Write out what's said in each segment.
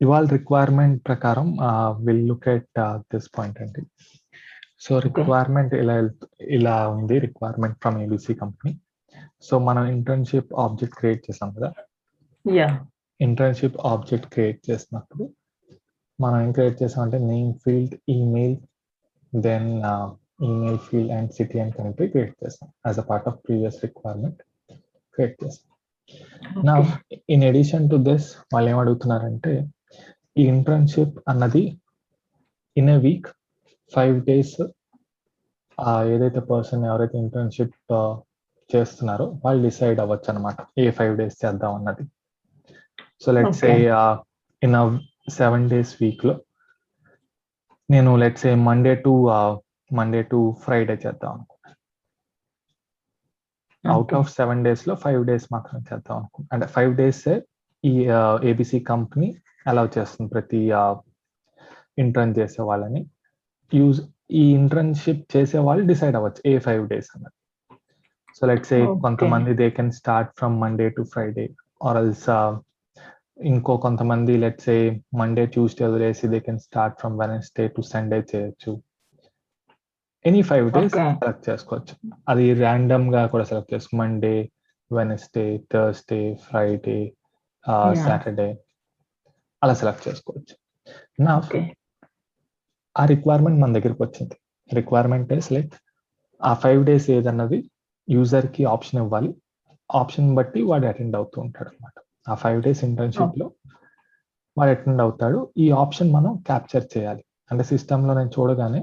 ఇవాళ రిక్వైర్మెంట్ ప్రకారం will look at this point అండి. సో రిక్వైర్మెంట్ ఇలా ఉంది, requirement from ABC company. So మనం ఇంటర్న్షిప్ ఆబ్జెక్ట్ క్రియేట్ చేసాం కదా. ఇంటర్న్షిప్ ఆబ్జెక్ట్ క్రియేట్ చేసినప్పుడు మనం ఏం క్రియేట్ చేసామంటే name field, email, then email field and city and country create చేసాం as a part of previous requirement create చేసాం. నా ఇన్ అడిషన్ టు దిస్ వాళ్ళు ఏం అడుగుతున్నారంటే ఈ ఇంటర్న్షిప్ అన్నది ఇన్ ఎ వీక్ 5 days ఏదైతే పర్సన్ ఎవరైతే ఇంటర్న్షిప్ చేస్తున్నారో వాళ్ళు డిసైడ్ అవ్వచ్చు అనమాట ఏ 5 days చేద్దాం అన్నది. So let's say in 7 days week లో నేను let's say Monday to Friday చేద్దాం అనుకున్నాను. అవుట్ ఆఫ్ 7 days లో 5 days మాత్రం చేద్దాం అనుకున్నాను. అంటే 5 days ఈ ఏబిసి కంపెనీ అలౌ చేస్తుంది ప్రతి ఇంటర్న్ చేసే వాళ్ళని. ఈ ఇంటర్న్షిప్ చేసే వాళ్ళు డిసైడ్ అవ్వచ్చు ఏ 5 days అన్నది. సో లెట్స్ సే కొంతమంది they can start from Monday to Friday, or else ఇంకో కొంతమంది లెట్స్ సే మండే ట్యూస్డే వదిలేసి they can start from Wednesday to Sunday చేయొచ్చు. ఎనీ 5 days సెలెక్ట్ చేసుకోవచ్చు. అది ర్యాండమ్ గా కూడా సెలెక్ట్ చేసుకో, Monday, Wednesday, Thursday, Friday, Saturday అలా సెలెక్ట్ చేసుకోవచ్చు. నా ఆ రిక్వైర్మెంట్ మన దగ్గరికి వచ్చింది. రిక్వైర్మెంట్ ఇస్ లైక్ ఆ 5 days ఏదన్నది యూజర్ కి ఆప్షన్ ఇవ్వాలి. ఆప్షన్ బట్టి వాడు అటెండ్ అవుతూ ఉంటాడు అనమాట. ఆ 5 days ఇంటర్న్షిప్ లో వాడు అటెండ్ అవుతాడు. ఈ ఆప్షన్ మనం క్యాప్చర్ చేయాలి. అంటే సిస్టమ్ లో నేను చూడగానే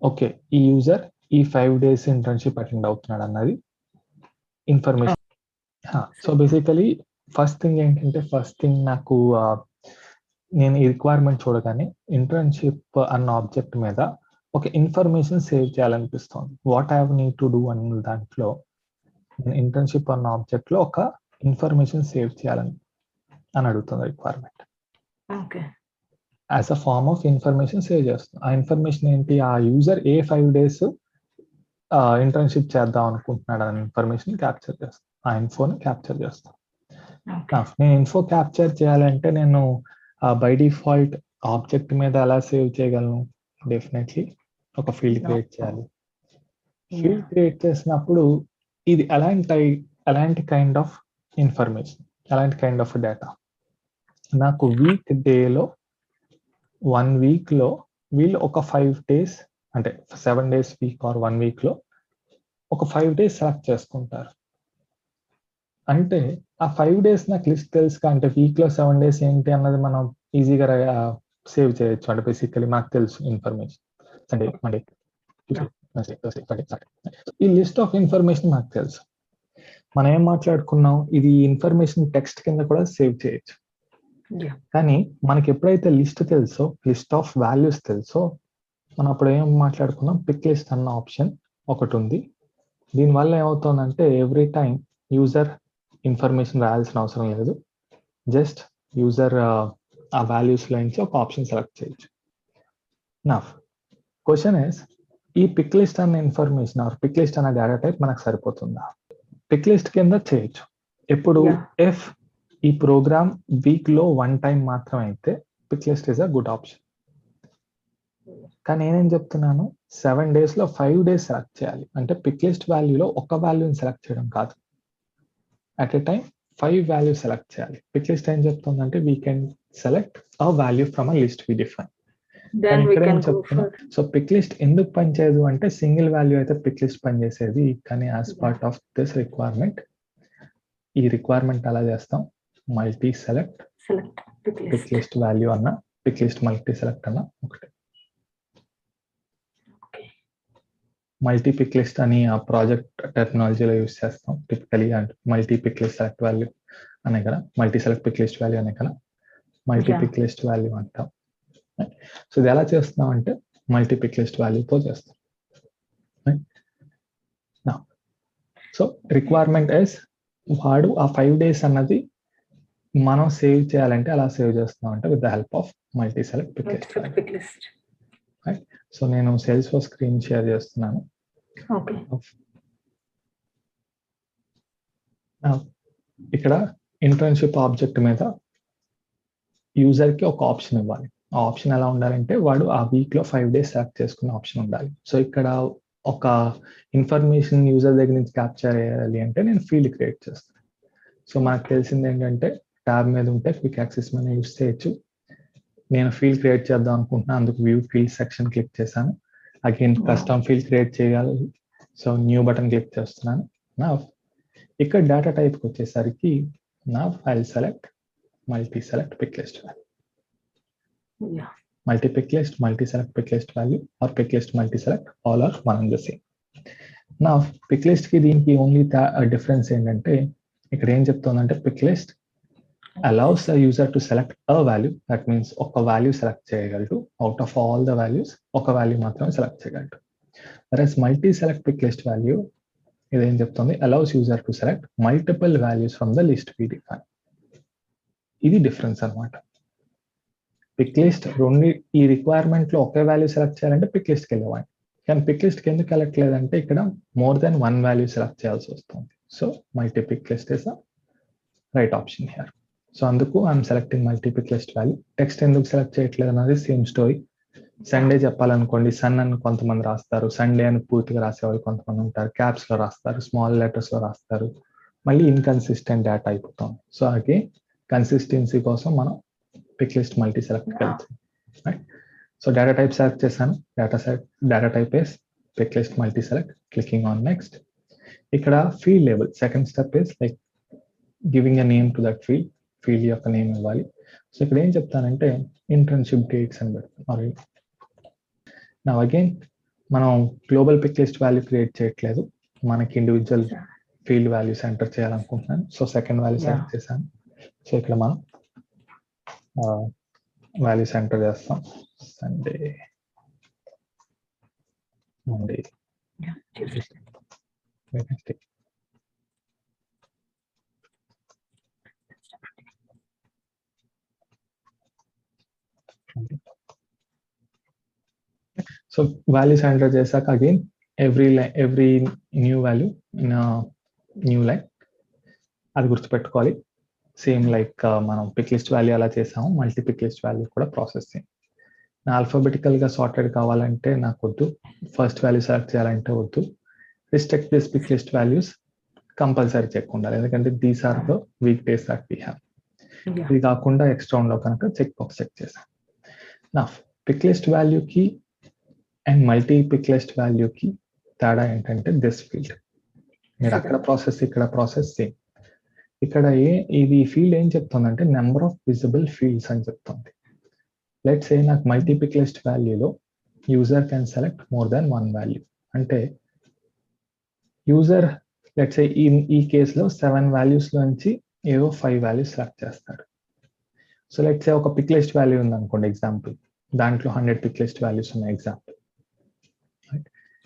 ఓకే ఈ యూజర్ ఈ 5 days ఇంటర్న్షిప్ అటెండ్ అవుతున్నాడు అన్నది information. So basically first thing నాకు నేను ఈ రిక్వైర్మెంట్ చూడగానే ఇంటర్న్షిప్ అన్న ఆబ్జెక్ట్ మీద ఒక ఇన్ఫర్మేషన్ సేవ్ చేయాలనిపిస్తుంది. What I need to do అన్న దాంట్లో ఇంటర్న్షిప్ అన్న ఆబ్జెక్ట్ లో ఒక ఇన్ఫర్మేషన్ సేవ్ చేయాలని అడుగుతుంది requirement. As a form of information save చేస్తుంది. ఆ ఇన్ఫర్మేషన్ ఏంటి? ఆ యూజర్ ఏ 5 days ఇంటర్న్షిప్ చేద్దాం అనుకుంటున్నాడు అనే ఇన్ఫర్మేషన్ క్యాప్చర్ చేస్తాం. ఆ ఇన్ఫోని క్యాప్చర్ చేస్తాం. నేను ఇన్ఫో క్యాప్చర్ చేయాలంటే నేను బై డిఫాల్ట్ ఆబ్జెక్ట్ మీద ఎలా సేవ్ చేయగలను? డెఫినెట్లీ ఒక ఫీల్డ్ క్రియేట్ చేయాలి. ఫీల్డ్ క్రియేట్ చేసినప్పుడు ఇది ఎలాంటి కైండ్ ఆఫ్ ఇన్ఫర్మేషన్, ఎలాంటి కైండ్ ఆఫ్ డేటా? నాకు వీక్ డేలో 1 week లో వీళ్ళు ఒక 5 days అంటే 7 days వీక్ ఆర్ 1 week లో ఒక 5 days సెలెక్ట్ చేసుకుంటారు. అంటే ఆ 5 days నాకు లిస్ట్ తెలుసు. అంటే వీక్ లో 7 days ఏంటి అన్నది మనం ఈజీగా సేవ్ చేయొచ్చు. అంటే బేసికలీ మాకు తెలుసు information Sunday, Monday, Tuesday, Wednesday, Thursday, Friday, Saturday. ఈ లిస్ట్ ఆఫ్ ఇన్ఫర్మేషన్ మాకు తెలుసు. మనం ఏం మాట్లాడుకున్నాం? ఇది ఇన్ఫర్మేషన్ టెక్స్ట్ కింద కూడా సేవ్ చేయొచ్చు. కానీ మనకి ఎప్పుడైతే లిస్ట్ తెలుసో, లిస్ట్ ఆఫ్ వాల్యూస్ తెలుసో, మనం అప్పుడు ఏం మాట్లాడుకున్నాం? పిక్ లిస్ట్ అన్న ఆప్షన్ ఒకటి ఉంది. దీనివల్ల ఏమవుతుందంటే ఎవ్రీ టైం యూజర్ ఇన్ఫర్మేషన్ రాయాల్సిన అవసరం లేదు. జస్ట్ యూజర్ ఆ వాల్యూస్ లో నుంచి ఒక ఆప్షన్ సెలెక్ట్ చేయొచ్చు. నా క్వశ్చన్ ఇస్, ఈ పిక్ లిస్ట్ అన్న ఇన్ఫర్మేషన్ ఆర్ పిక్ లిస్ట్ అన్న డేటా టైప్ మనకు సరిపోతుందా? పిక్ లిస్ట్ కింద చేయొచ్చు. ఎప్పుడు? ఇఫ్ ఈ ప్రోగ్రామ్ వీక్ లో 1 time మాత్రం అయితే pick list is a good option. కానీ నేనేం చెప్తున్నాను, 7 days లో 5 days సెలెక్ట్ చేయాలి. అంటే పిక్ లిస్ట్ వాల్యూలో ఒక వాల్యూని సెలెక్ట్ చేయడం కాదు, at a time 5 values select చేయాలి. పిక్ లిస్ట్ ఏం చెప్తుందంటే we can select a value from a list we define. ఇక్కడ ఏం చెప్తున్నా, సో పిక్ లిస్ట్ ఎందుకు పనిచేయదు అంటే సింగిల్ వాల్యూ అయితే పిక్ లిస్ట్ పనిచేసేది. కానీ as part of this requirement, ఈ రిక్వైర్మెంట్ అలా చేస్తాం, multi select pick list value అన్న పిక్ లిస్ట్ మల్టీ సెలెక్ట్ అన్న ఒకటి. మల్టీ పిక్ లిస్ట్ అని ఆ ప్రాజెక్ట్ టెక్నాలజీలో యూస్ చేస్తాం టిపికలీ. అంటే multi pick list select value అనే కదా, multi select pick list value అనే కదా మల్టీ పిక్ లిస్ట్ వాల్యూ అంటాం. సో ఇది ఎలా చేస్తున్నాం అంటే మల్టీ పిక్ లిస్ట్ వాల్యూతో చేస్తాం. సో రిక్వైర్మెంట్ ఇస్, వాడు ఆ 5 days అన్నది మనం సేవ్ చేయాలంటే అలా సేవ్ చేస్తున్నాం అంటే with the help of multi select pick list. So నేను సేల్స్ ఫోర్స్ స్క్రీన్ షేర్ చేస్తున్నాను. ఇక్కడ ఇంటర్న్షిప్ ఆబ్జెక్ట్ మీద యూజర్కి ఒక ఆప్షన్ ఇవ్వాలి. ఆ ఆప్షన్ ఎలా ఉండాలంటే వాడు ఆ వీక్లో 5 days సెలెక్ట్ చేసుకునే ఆప్షన్ ఉండాలి. సో ఇక్కడ ఒక ఇన్ఫర్మేషన్ యూజర్ దగ్గర నుంచి క్యాప్చర్ చేయాలి అంటే నేను ఫీల్డ్ క్రియేట్ చేస్తాను. సో మనకు తెలిసింది ఏంటంటే ట్యాబ్ మీద ఉంటే క్విక్ యాక్సెస్ మీద యూస్ చేయొచ్చు. నేను ఫీల్డ్ క్రియేట్ చేద్దాం అనుకుంటున్నా, అందుకు వ్యూ ఫీల్డ్ సెక్షన్ క్లిక్ చేశాను. అగైన్ కస్టమ్ ఫీల్డ్ క్రియేట్ చేయాలి. సో న్యూ బటన్ క్లిక్ చేస్తున్నాను. నా ఇక్కడ డేటా టైప్కి వచ్చేసరికి నా file select multi select pick list value, multi pick list, multi select pick list value, or pick list multi select, all are one and the same. Now pick list ki దీనికి only difference ఏంటంటే ఇక్కడ ఏం చెప్తుందంటే pick list allows the user to select a value, that means ఒక value select చేయగలరు. Out of all the values ఒక value మాత్రమే select చేయగలరు. whereas multi select pick list value ఇదేం చెప్తుంది, allows user to select multiple values from the list we define. ఇది difference అన్నమాట. Pick list రెండు ఈ రిక్వైర్మెంట్ లో ఒకే వాల్యూ సెలెక్ట్ చేయాలంటే పిక్ లిస్ట్కి వెళ్ళేవాడి, కానీ పిక్ లిస్ట్కి ఎందుకు వెళ్ళట్లేదంటే ఇక్కడ more than one value select చేయాల్సి వస్తుంది. So multi pick list is the right option here. So అందుకు I'm selecting multi pick list value. Text ఎందుకు సెలెక్ట్ చేయట్లేదు అన్నది సేమ్ స్టోరీ. సండే చెప్పాలనుకోండి, సన్ అని కొంతమంది రాస్తారు, సండే అని పూర్తిగా రాసేవాళ్ళు కొంతమంది ఉంటారు, క్యాప్స్ లో రాస్తారు, స్మాల్ లెటర్స్ లో రాస్తారు, మళ్ళీ ఇన్కన్సిస్టెంట్ డేటా అయిపోతుంది. సో అలాగే కన్సిస్టెన్సీ కోసం మనం పిక్ లిస్ట్ మల్టీ సెలెక్ట్ వెళ్తుంది. Right, so data type select చేశాను, data type is pick list multi select, clicking on next. ఇక్కడ field label second step is like giving a name to that field, field యొక్క name ఇవ్వాలి. So ఇక్కడ ఏం చెప్తానంటే internship dates అని పెడతాను. నా అగైన్ మనం global pick list value create చేయట్లేదు, మనకి ఇండివిజువల్ ఫీల్డ్ వాల్యూస్ ఎంటర్ చేయాలనుకుంటున్నాను. సో సెకండ్ వాల్యూ సెలెక్ట్ చేశాను. సో ఇక్కడ మనం వాల్యూస్ ఎంటర్ చేస్తాం. Sunday, Monday, Wednesday. So values enter చేశాక again every new value in new line, అది గుర్తుపెట్టుకోవాలి. సేమ్ లైక్ మనం పిక్ లిస్ట్ వాల్యూ అలా చేసాము, మల్టీ పిక్ లిస్ట్ వాల్యూ కూడా ప్రాసెసింగ్. నా ఆల్ఫాబెటికల్ గా సార్టెడ్ కావాలంటే నాకు వద్దు, ఫస్ట్ వాల్యూ సెలెక్ట్ చేయాలంటే వద్దు. Restrict this pick list values compulsory check ఉండాలి, ఎందుకంటే these are the week days that we have. ఇది కాకుండా ఎక్స్ట్రా ఉండవు కనుక చెక్ బాక్స్ చెక్ చేశాను. నా పిక్ లిస్ట్ వాల్యూకి అండ్ మల్టీ పిక్ లిస్ట్ వాల్యూకి తేడా ఏంటంటే దిస్ ఫీల్డ్, మీరు అక్కడ ప్రాసెస్ ఇక్కడ ప్రాసెస్ సేమ్. ఇక్కడ ఇది ఫీల్డ్ ఏం చెప్తుందంటే నెంబర్ ఆఫ్ విజిబుల్ ఫీల్డ్స్ అని చెప్తుంది. లెట్స్ సే నాకు మల్టీ పిక్ లిస్ట్ వాల్యూలో user can select more than one value, అంటే యూజర్ లెట్స్ సే ఈ కేసులో 7 వాల్యూస్ నుంచి ఏవో 5 వాల్యూస్ సెలెక్ట్ చేస్తాడు. సో లెట్స్ సే ఒక పిక్ లిస్ట్ వాల్యూ ఉంది అనుకోండి ఎగ్జాంపుల్, దాంట్లో 100 పిక్ లిస్ట్ వాల్యూస్ ఉన్నాయి ఎగ్జాంపుల్.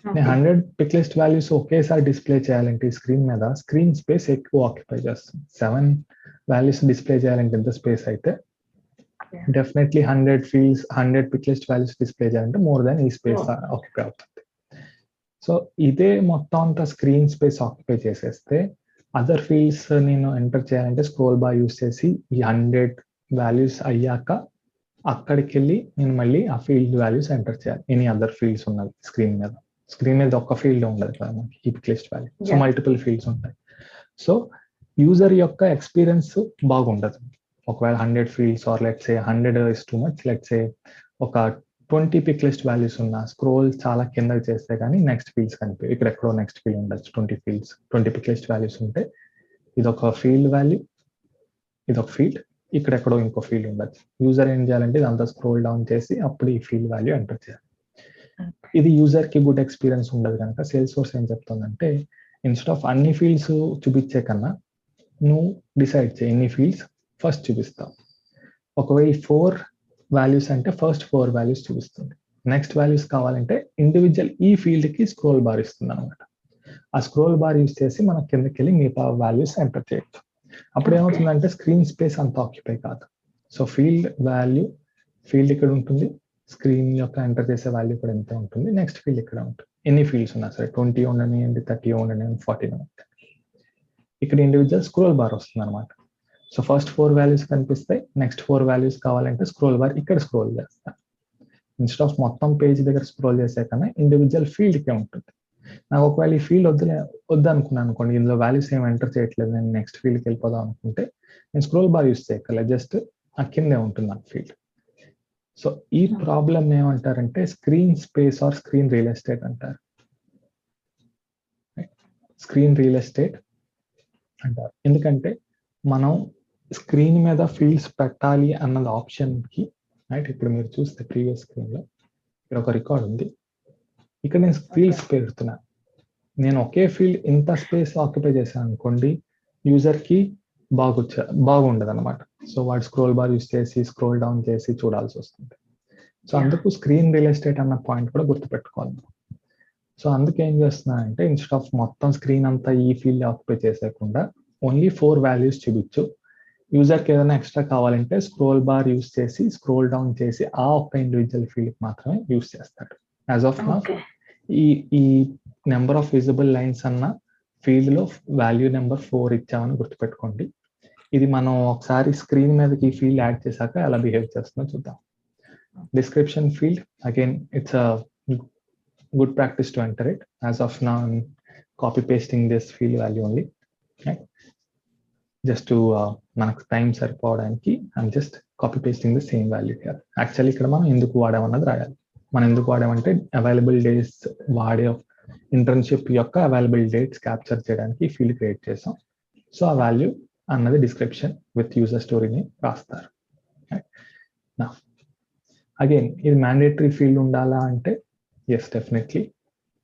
నేను 100 పిక్ లిస్ట్ వాల్యూస్ ఒకేసారి డిస్ప్లే చేయాలంటే స్క్రీన్ మీద స్క్రీన్ స్పేస్ ఎక్కువ ఆక్యుపై చేస్తుంది. 7 వాల్యూస్ డిస్ప్లే చేయాలంటే ఎంత స్పేస్ అయితే definitely 100 fields 100 pick list values display చేయాలంటే మోర్ దాన్ ఈ స్పేస్ ఆక్యుపై అవుతుంది. సో ఇదే మొత్తం అంతా స్క్రీన్ స్పేస్ ఆక్యుపై చేసేస్తే అదర్ ఫీల్డ్స్ నేను ఎంటర్ చేయాలంటే స్క్రోల్ బార్ యూస్ చేసి ఈ 100 వాల్యూస్ అయ్యాక అక్కడికి వెళ్ళి నేను మళ్ళీ ఆ ఫీల్డ్ వాల్యూస్ ఎంటర్ చేయాలి. ఎనీ అదర్ ఫీల్డ్స్ ఉన్నది స్క్రీన్ మీద ఒక్క ఫీల్డ్ ఉండదు కదా మనకి ఈ pick list value, so multiple fields ఉంటాయి. సో యూజర్ యొక్క ఎక్స్పీరియన్స్ బాగుండదు. ఒకవేళ 100 ఫీల్డ్స్ or let's say 100 is too much, let's say ఒక 20 పిక్ లిస్ట్ వాల్యూస్ ఉన్న స్క్రోల్ చాలా కిందకి చేస్తే కానీ నెక్స్ట్ ఫీల్డ్స్ కనిపి, ఇక్కడ ఎక్కడో నెక్స్ట్ ఫీల్డ్ ఉండొచ్చు. 20 పిక్ లిస్ట్ వాల్యూస్ ఉంటే ఇదొక ఫీల్డ్ వాల్యూ, ఇదొక ఫీల్డ్, ఇక్కడ ఎక్కడో ఇంకో ఫీల్డ్ ఉండొచ్చు. యూజర్ ఏం చేయాలంటే ఇదంతా స్క్రోల్ డౌన్ చేసి అప్పుడు ఈ ఫీల్డ్ వాల్యూ ఎంటర్ చేయాలి. ఇది యూజర్ కి గుడ్ ఎక్స్పీరియన్స్ ఉండదు కనుక సేల్స్ ఫోర్స్ ఏం చెప్తుందంటే ఇన్స్టెడ్ ఆఫ్ అన్ని ఫీల్డ్స్ చూపించే కన్నా నువ్వు డిసైడ్ చేయి ఎన్ని ఫీల్డ్స్ ఫస్ట్ చూపిస్తావు. ఒకవేళ 4 వాల్యూస్ అంటే ఫస్ట్ 4 వాల్యూస్ చూపిస్తుంది, నెక్స్ట్ వాల్యూస్ కావాలంటే ఇండివిజువల్ ఈ ఫీల్డ్ కి స్క్రోల్ బార్ ఇస్తుంది అనమాట. ఆ స్క్రోల్ బార్ యూస్ చేసి మనం కిందకి వెళ్ళి మిగతా వాల్యూస్ ఎంటర్ చేయొచ్చు. అప్పుడు ఏమవుతుందంటే స్క్రీన్ స్పేస్ అంత ఆక్యుపై కాదు. సో ఫీల్డ్ ఇక్కడ ఉంటుంది, స్క్రీన్ యొక్క ఎంటర్ చేసే వాల్యూ కూడా ఎంత ఉంటుంది, నెక్స్ట్ ఫీల్డ్ ఇక్కడ ఉంటుంది. ఎన్ని ఫీల్డ్స్ ఉన్నా సరే 20 ఉండనివ్వండి, 30 ఉండనివ్వండి, 40 ఉంటాయి. ఇక్కడ ఇండివిజువల్ స్క్రోల్ బార్ వస్తుంది అనమాట. సో ఫస్ట్ 4 వాల్యూస్ కనిపిస్తాయి, నెక్స్ట్ 4 వాల్యూస్ కావాలంటే స్క్రోల్ బార్ ఇక్కడ స్క్రోల్ చేస్తాను. ఇన్స్టెడ్ ఆఫ్ మొత్తం పేజ్ దగ్గర స్క్రోల్ చేసే కన్నా ఇండివిజువల్ ఫీల్డ్కే ఉంటుంది. నాకు ఒకవేళ ఈ ఫీల్డ్ వద్దనుకున్నాను అనుకోండి, ఇందులో వాల్యూస్ ఏమి ఎంటర్ చేయట్లేదు, నేను నెక్స్ట్ ఫీల్డ్కి వెళ్ళిపోదాం అనుకుంటే నేను స్క్రోల్ బార్ యూస్ చేయగల, జస్ట్ ఆ కిందే ఉంటుంది నాకు ఫీల్డ్. సో ఈ ప్రాబ్లం ఏమంటారంటే screen space or screen real estate అంటారు. స్క్రీన్ రియల్ ఎస్టేట్ అంటారు ఎందుకంటే మనం స్క్రీన్ మీద ఫీల్డ్స్ పెట్టాలి అన్నది ఆప్షన్కి, రైట్? ఇప్పుడు మీరు చూస్తే ప్రీవియస్ స్క్రీన్లో ఇక్కడ ఒక రికార్డ్ ఉంది, ఇక్కడ నేను ఫీల్డ్స్ పెడుతున్నాను. నేను ఒకే ఫీల్డ్ ఇంత స్పేస్ ఆక్యుపై చేశాను అనుకోండి, యూజర్కి బాగుండదు అనమాట. సో వాడు స్క్రోల్ బార్ యూస్ చేసి స్క్రోల్ డౌన్ చేసి చూడాల్సి వస్తుంది. సో అందుకు స్క్రీన్ రియల్ ఎస్టేట్ అన్న పాయింట్ కూడా గుర్తుపెట్టుకోవాలి. సో అందుకే ఏం చేస్తున్నానంటే ఇన్స్టెడ్ ఆఫ్ మొత్తం స్క్రీన్ అంతా ఈ ఫీల్డ్ ఆక్యుపై చేసేయకుండా ఓన్లీ 4 వాల్యూస్ చూపించు. యూజర్కి ఏదైనా ఎక్స్ట్రా కావాలంటే స్క్రోల్ బార్ యూస్ చేసి స్క్రోల్ డౌన్ చేసి ఆ ఒక్క ఇండివిజువల్ ఫీల్డ్ మాత్రమే యూస్ చేస్తాడు. యాజ్ ఆఫ్ నౌ ఈ నెంబర్ ఆఫ్ విజిబుల్ లైన్స్ అన్న ఫీల్డ్ లో వాల్యూ నెంబర్ 4 ఇచ్చామని గుర్తుపెట్టుకోండి. ఇది మనం ఒకసారి స్క్రీన్ మీదకి ఈ ఫీల్డ్ యాడ్ చేశాక ఎలా బిహేవ్ చేస్తుందో చూద్దాం. Description field, again it's a good practice to enter it. As of now, I'm copy pasting this field value only, right? Just to మనకు టైం సరిపోవడానికి I'm just copy pasting the same value here. Actually ఇక్కడ మనం ఎందుకు వాడామన్నది రాయాలి. మనం ఎందుకు వాడామంటే అవైలబుల్ డేస్ వాడే ఇంటర్న్షిప్ యొక్క అవైలబుల్ డేట్స్ క్యాప్చర్ చేయడానికి ఫీల్డ్ క్రియేట్ చేసాం. సో ఆ వాల్యూ అన్నది డిస్క్రిప్షన్ విత్ యూజర్ స్టోరీని రాస్తారు. అగైన్ ఇది మ్యాండేటరీ ఫీల్డ్ ఉండాలా అంటే ఎస్, డెఫినెట్లీ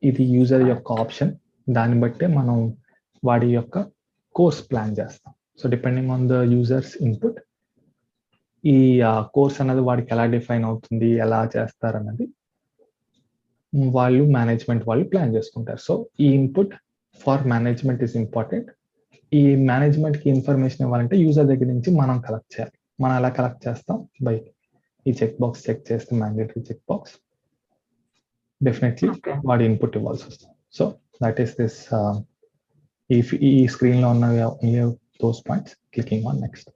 ఇది యూజర్ యొక్క ఆప్షన్. దాన్ని బట్టే మనం వాడి యొక్క కోర్స్ ప్లాన్ చేస్తాం. So depending on the user's input ఈ కోర్స్ అనేది వాడికి ఎలా డిఫైన్ అవుతుంది, ఎలా చేస్తారు అన్నది మేనేజ్మెంట్ వాళ్ళు ప్లాన్ చేసుకుంటారు. సో ఈ input for management is important. ఈ మేనేజ్మెంట్కి ఇన్ఫర్మేషన్ ఇవ్వాలంటే యూజర్ దగ్గర నుంచి మనం కలెక్ట్ చేయాలి. మనం ఎలా కలెక్ట్ చేస్తాం? బై ఈ చెక్ బాక్స్ చెక్ చేస్తే మ్యాండేటరీ చెక్ బాక్స్ డెఫినెట్లీ వాడి ఇన్పుట్ ఇవ్వాల్సి వస్తుంది. సో దట్ ఈస్ దిస్ ఈ స్క్రీన్ లో ఉన్న those points. Clicking on next.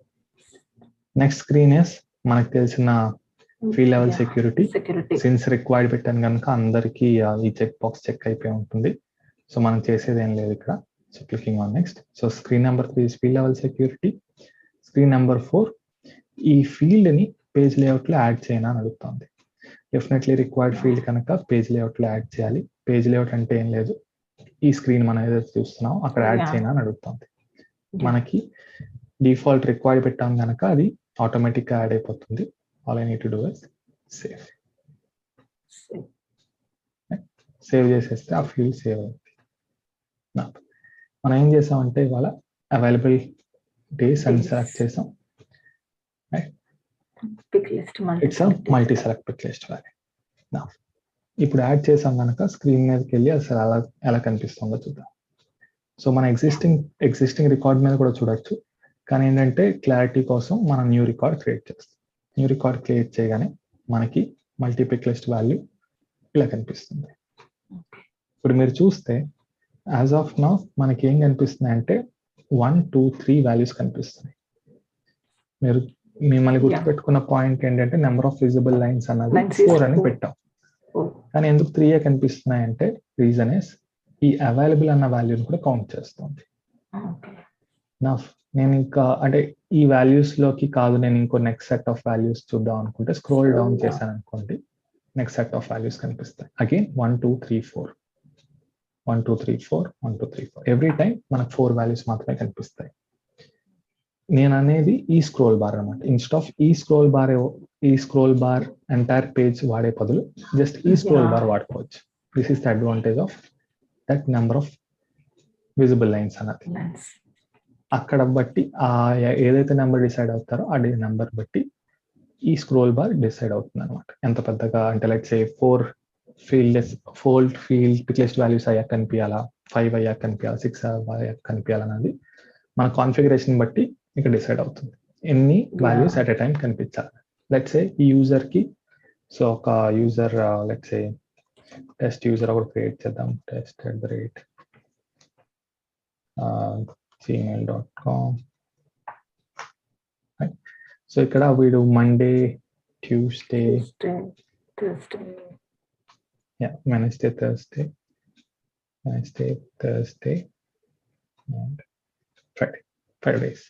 Next screen is మనకు తెలిసిన field level security. Since required పెట్టాను కనుక అందరికీ ఈ చెక్ బాక్స్ చెక్ అయిపోయి ఉంటుంది. సో మనం చేసేది ఏం లేదు ఇక్కడ. So clicking on next. So screen number 3 field level security. Screen number 4 ఈ ఫీల్డ్ ని పేజ్ లేఅవుట్ లో యాడ్ చేయనా అని అడుగుతుంది. డెఫినెట్లీ రిక్వైర్డ్ ఫీల్డ్ కనుక పేజ్ లేఅవుట్ లో యాడ్ చేయాలి. పేజ్ లేఅవుట్ అంటే ఏం లేదు, ఈ స్క్రీన్ మనం ఏదైతే చూస్తున్నాం అక్కడ యాడ్ చేయనా అని అడుగుతుంది. మనకి డిఫాల్ట్ రిక్వైర్డ్ పెట్టాం కనుక అది ఆటోమేటిక్ గా యాడ్ అయిపోతుంది. All I need to do is save. Save చేసేస్తే ఆ ఫీల్డ్ సేవ్ అవుతుంది. మనం ఏం చేసామంటే ఇవాళ అవైలబుల్ డేస్ అని సెలెక్ట్ చేసాం. It's multi select pick list value. ఇప్పుడు యాడ్ చేసాం కనుక స్క్రీన్ మీదకి వెళ్ళి అసలు ఎలా కనిపిస్తుందో చూద్దాం. సో మన ఎగ్జిస్టింగ్ రికార్డ్ మీద కూడా చూడొచ్చు, కానీ ఏంటంటే క్లారిటీ కోసం మనం న్యూ రికార్డ్ క్రియేట్ చేస్తాం. న్యూ రికార్డ్ క్రియేట్ చేయగానే మనకి మల్టీ పిక్ లిస్ట్ వాల్యూ ఇలా కనిపిస్తుంది. ఇప్పుడు మీరు చూస్తే యాజ్ ఆఫ్ నౌ మనకి ఏం కనిపిస్తుంది అంటే 1, 2, 3 వాల్యూస్ కనిపిస్తున్నాయి. మీరు మిమ్మల్ని గుర్తుపెట్టుకున్న పాయింట్ ఏంటంటే నెంబర్ ఆఫ్ విజిబుల్ లైన్స్ అన్నది 4 అని పెట్టాం, కానీ ఎందుకు 3 కనిపిస్తున్నాయి అంటే రీజన్ ఇస్ ఈ అవైలబుల్ అన్న వాల్యూని కూడా కౌంట్ చేస్తుంది. నేను ఇంకా అంటే ఈ వాల్యూస్ లోకి కాదు, నేను ఇంకో నెక్స్ట్ సెట్ ఆఫ్ వాల్యూస్ చూద్దాం అనుకుంటే స్క్రోల్ డౌన్ చేశాను అనుకోండి, నెక్స్ట్ సెట్ ఆఫ్ వాల్యూస్ కనిపిస్తాయి. అగైన్ 1, 2, 3, 4 1, 2, 3, 4 1, 2, 3, 4 ఎవ్రీ టైం మనకు 4 వాల్యూస్ మాత్రమే కనిపిస్తాయి. నేను అనేది ఈ స్క్రోల్ బార్ అనమాట. ఇన్స్టెడ్ ఆఫ్ ఈ స్క్రోల్ బార్ ఎంటైర్ పేజ్ వాడే బదులు జస్ట్ ఈ స్క్రోల్ బార్ వాడుకోవచ్చు. This is the advantage of that number of visible lines అన్నది. అక్కడ బట్టి ఏదైతే నెంబర్ డిసైడ్ అవుతారో ఆ నెంబర్ బట్టి ఈ స్క్రోల్ బార్ డిసైడ్ అవుతుంది అనమాట. ఎంత పెద్దగా అంటే like say 4 field pick list values అయ్యాక కనిపించాలా, 5 అయ్యాక కనిపించాలా, 6 అయ్యాక కనిపించాలన్నది మన కాన్ఫిగరేషన్ బట్టి ఇక్కడ డిసైడ్ అవుతుంది. ఎన్ని వాల్యూస్ అట్ ఎ టైం కనిపించాలి. లెట్స్ సే ఈ యూజర్ కి, సో ఒక user let's say test user ఒకటి క్రియేట్ చేద్దాం. test@gmail.com సో ఇక్కడ వీడు Monday, Tuesday, Wednesday, Thursday and Friday, 5 days.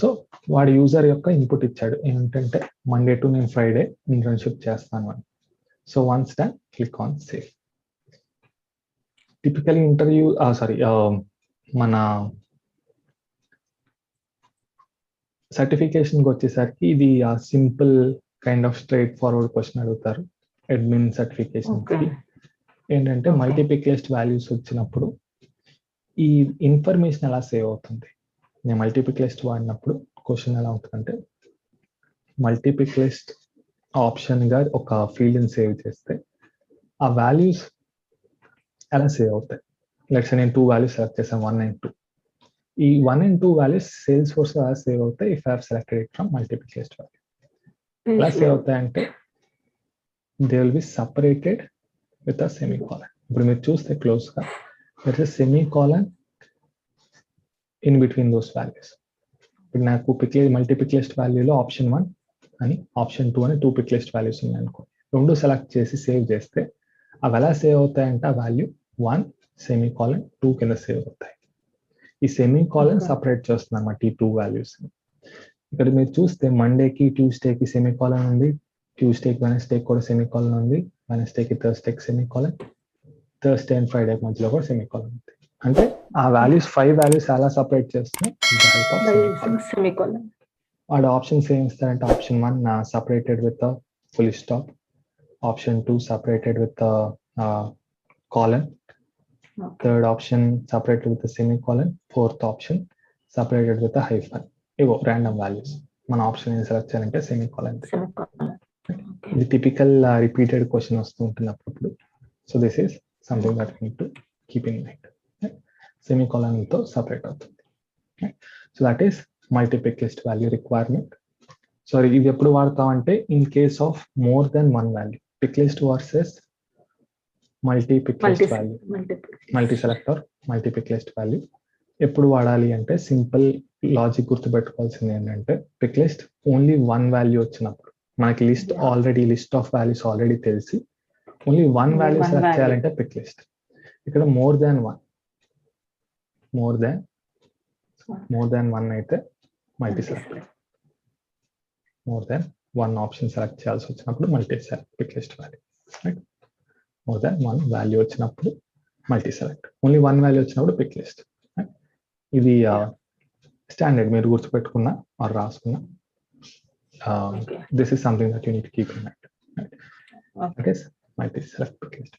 So వాడి యూజర్ యొక్క ఇన్పుట్ ఇచ్చాడు ఏంటంటే మండే టు నేను ఫ్రైడే ఇంటర్న్షిప్ చేస్తాను అని. So once done click on save. Typical మన సర్టిఫికేషన్కి వచ్చేసరికి ఇది simple kind of straightforward question అడుగుతారు. అడ్మిన్ సర్టిఫికేషన్ ఏంటంటే మల్టీప్లికేస్ట్ వాల్యూస్ వచ్చినప్పుడు ఈ ఇన్ఫర్మేషన్ ఎలా సేవ్ అవుతుంది. నేను మల్టీప్లికేస్ట్ వాడినప్పుడు క్వశ్చన్ ఎలా ఉంటుందంటే మల్టీప్లికేస్ట్ ఆప్షన్గా ఒక ఫీల్డ్ని సేవ్ చేస్తే ఆ వాల్యూస్ ఎలా సేవ్ అవుతాయి. లెట్స్ నేను 2 వాల్యూస్ సెలెక్ట్ చేశాను, 1 and 2. ఈ 1 and 2 వాల్యూస్ సేల్స్ ఫోర్స్ ఎలా సేవ్ అవుతాయి if I have selected it from multipicklist value. ఎలా సేవ్ అవుతాయంటే they will be separated with a semicolon. ఇప్పుడు మీరు చూస్తే క్లోజ్గా there is semicolon in between those values. ఇప్పుడు నాకు మల్టీప్లికేస్ట్ వాల్యూలో ఆప్షన్ 1 అని ఆప్షన్ 2 అని 2 పిక్లిస్ట్ వాల్యూస్ ఉన్నాయి అనుకో. 2 సెలెక్ట్ చేసి సేవ్ చేస్తే అవి ఎలా సేవ్ అవుతాయంటే ఆ వాల్యూ 1 సెమీకోలన్ 2 కింద సేవ్ అవుతాయి. ఈ సెమీకోలన్ సపరేట్ చేస్తుంది అన్నమాట ఈ 2 వాల్యూస్. ఇక్కడ మీరు చూస్తే మండేకి ట్యూస్డేకి సెమీకోలన్ ఉంది, ట్యూస్డేకి వెనస్డేకి కూడా సెమీకోలన్ ఉంది, వెనస్డేకి థర్స్డేకి సెమీకోలన్, థర్స్డే అండ్ ఫ్రైడే మధ్యలో కూడా సెమీకోలన్ ఉంది. అంటే ఆ వాల్యూస్ 5 వాల్యూస్ ఎలా సపరేట్ చేస్తున్నాయి వాడు ఆప్షన్స్ ఏం ఇస్తారంటే option 1 separated with full stop, option 2 separated with colon, third option separated with semicolon, fourth option separated with hyphen. ఇవో ర్యాండమ్ వాల్యూస్. మన ఆప్షన్ ఏం సెలెక్ట్ చేయాలంటే సెమీకోలన్. ఇది టిపికల్ రిపీటెడ్ క్వశ్చన్ వస్తూ ఉంటుంది అప్పుడు. So this is something that you need to keep in mind. Semicolon తో separate అవుతుంది. So that is multipicklist value requirement. So ఇది ఎప్పుడు వాడతామంటే in case of more than 1 వాల్యూ. Picklist versus multipicklist value, multi selector multipicklist value ఎప్పుడు వాడాలి అంటే simple logic గుర్తుపెట్టుకోవాల్సింది ఏంటంటే పిక్లిస్ట్ ఓన్లీ 1 వాల్యూ వచ్చినప్పుడు మనకి లిస్ట్ ఆఫ్ వాల్యూస్ ఆల్రెడీ తెలిసి ఓన్లీ 1 వాల్యూ సెలెక్ట్ చేయాలంటే పిక్లిస్ట్. ఇక్కడ మోర్ దాన్ 1 అయితే multi selector. More than 1 option select చేయాల్సి వచ్చినప్పుడు multi picklist value. Right. More than 1 value వచ్చినప్పుడు మల్టీ సెలెక్ట్, ఓన్లీ 1 వాల్యూ వచ్చినప్పుడు పిక్లిస్ట్. ఇది స్టాండర్డ్ మీరు గుర్తుపెట్టుకున్న ఆర్ రాసుకున్న. This is something that you need to keep in mind. Right. That is multi select పిక్లిస్ట్.